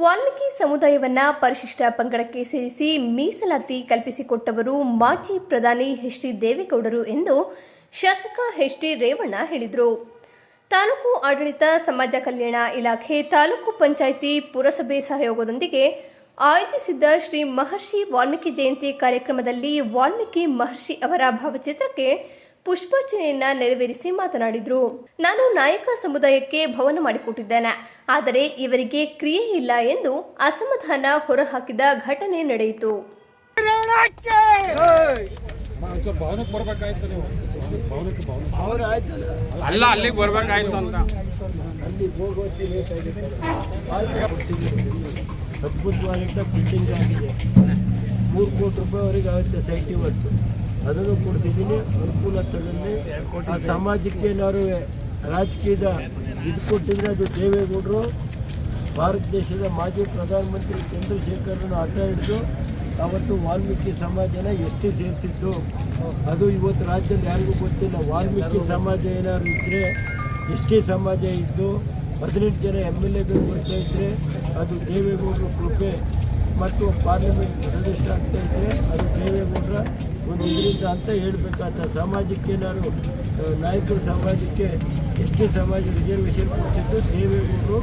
ವಾಲ್ಮೀಕಿ ಸಮುದಾಯವನ್ನ ಪರಿಶಿಷ್ಟ ಪಂಗಡಕ್ಕೆ ಸೇರಿಸಿ ಮೀಸಲಾತಿ ಕಲ್ಪಿಸಿಕೊಟ್ಟವರು ಮಾಜಿ ಪ್ರಧಾನಿ ಎಚ್ ಡಿ ದೇವೇಗೌಡರು ಎಂದು ಶಾಸಕ ಎಚ್ ಡಿ ರೇವಣ್ಣ ಹೇಳಿದರು. ತಾಲೂಕು ಆಡಳಿತ ಸಮಾಜ ಕಲ್ಯಾಣ ಇಲಾಖೆ ತಾಲೂಕು ಪಂಚಾಯಿತಿ ಪುರಸಭೆ ಸಹಯೋಗದೊಂದಿಗೆ ಆಯೋಜಿಸಿದ್ದ ಶ್ರೀ ಮಹರ್ಷಿ ವಾಲ್ಮೀಕಿ ಜಯಂತಿ ಕಾರ್ಯಕ್ರಮದಲ್ಲಿ ವಾಲ್ಮೀಕಿ ಮಹರ್ಷಿ ಅವರ ಭಾವಚಿತ್ರಕ್ಕೆ ಪುಷ್ಪಾರ್ಚನೆಯನ್ನ ನೆರವೇರಿಸಿ ಮಾತನಾಡಿದರು. ನಾನು ನಾಯಕ ಸಮುದಾಯಕ್ಕೆ ಭವನ ಮಾಡಿಕೊಟ್ಟಿದ್ದೇನೆ, ಆದರೆ ಇವರಿಗೆ ಕ್ರಿಯೆ ಇಲ್ಲ ಎಂದು ಅಸಮಾಧಾನ ಹೊರಹಾಕಿದ ಘಟನೆ ನಡೆಯಿತು. ಅದ್ಭುತವಾದಂಥ ಬಿಲ್ಡಿಂಗ್ ಆಗಿದೆ. 3 ಕೋಟಿ ರೂಪಾಯಿ ಅವರಿಗೆ ಆಗುತ್ತೆ ಸೈಟ್. ಇವತ್ತು ಅದನ್ನು ಕೊಡ್ತಿದ್ದೀನಿ. ಅನುಕೂಲ ತಗೊಂಡು ಆ ಸಮಾಜಕ್ಕೆ ಏನಾದ್ರು ರಾಜಕೀಯದ ಇದು ಕೊಟ್ಟಿದ್ರೆ ಅದು ದೇವೇಗೌಡರು ಭಾರತ ದೇಶದ ಮಾಜಿ ಪ್ರಧಾನಮಂತ್ರಿ ಚಂದ್ರಶೇಖರನ್ನು ಅಡ್ಡ ಹಿಡಿದು ಅವತ್ತು ವಾಲ್ಮೀಕಿ ಸಮಾಜನ ಎಷ್ಟು ಸೇರಿಸಿದ್ದು ಅದು ಇವತ್ತು ರಾಜ್ಯದಲ್ಲಿ ಯಾರಿಗೂ ಗೊತ್ತಿಲ್ಲ. ವಾಲ್ಮೀಕಿ ಸಮಾಜ ಏನಾದ್ರು ಇದ್ದರೆ ಎಷ್ಟೇ ಸಮಾಜ ಇದ್ದು 18 ಜನ MLAಗಳು ಬರ್ತಾ ಇದ್ದರೆ ಅದು ದೇವೇಗೌಡರ ಕೃಪೆ ಮತ್ತು ಪಾರ್ಲಿಮೆಂಟ್ ಸದಸ್ಯರಾಗ್ತಾ ಇದ್ದರೆ ಅದು ದೇವೇಗೌಡರ ಒಂದು ಇದರಿಂದ ಅಂತ ಹೇಳಬೇಕಾದ ಸಮಾಜಕ್ಕೆ ಏನಾದ್ರು ನಾಯಕರ ಸಮಾಜಕ್ಕೆ ಎಷ್ಟೇ ಸಮಾಜ ರಿಸರ್ವೇಷನ್ ಕೊಡ್ತಿದ್ದು ದೇವೇಗೌಡರು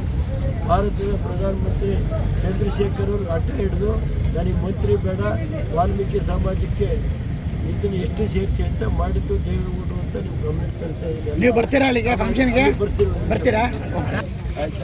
ಭಾರತದ ಪ್ರಧಾನಮಂತ್ರಿ ಚಂದ್ರಶೇಖರ್ ಅಡ್ಡ ಹಿಡಿದು ನನಗೆ ಮಂತ್ರಿ ಬೇಡ ವಾಲ್ಮೀಕಿ ಸಮಾಜಕ್ಕೆ ಇದನ್ನು ಎಷ್ಟು ಸೇರಿಸಿ ಅಂತ ಮಾಡಿದ್ದು ದೇವೇಗೌಡರು ಅಂತ ನೀವು ಗಮನಕ್ಕೆ ತರ್ತಾ ಇದ್ದೀವಿ. ನೀವು ಬರ್ತೀರಾ ಅಲ್ಲಿಗೆ ಫಂಕ್ಷನ್ಗೆ? ಬರ್ತೀರಾ? ಆಯ್ತು.